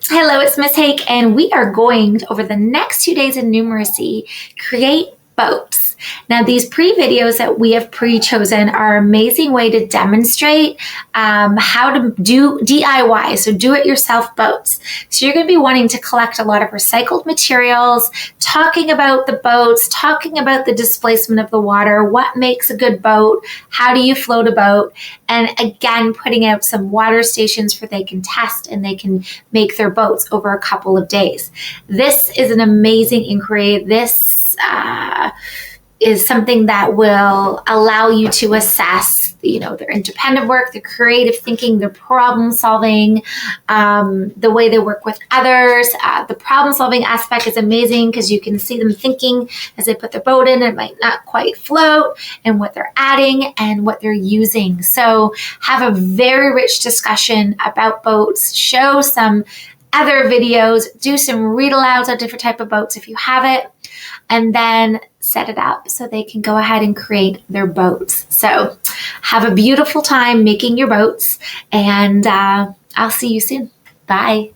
Hello, it's Miss Hake, and we are going to, over the next 2 days in numeracy, create boats. Now, these pre-videos that we have pre-chosen are an amazing way to demonstrate how to do DIY, so do-it-yourself boats. So you're going to be wanting to collect a lot of recycled materials, talking about the boats, talking about the displacement of the water, what makes a good boat, how do you float a boat, and again, putting out some water stations where they can test and they can make their boats over a couple of days. This is an amazing inquiry. This is something that will allow you to assess, their independent work, their creative thinking, their problem solving, the way they work with others. The problem solving aspect is amazing because you can see them thinking as they put their boat in. It might not quite float, and what they're adding and what they're using. So have a very rich discussion about boats, show some other videos, do some read alouds on different type of boats if you have it, and then set it up so they can go ahead and create their boats. So have a beautiful time making your boats, and I'll see you soon. Bye.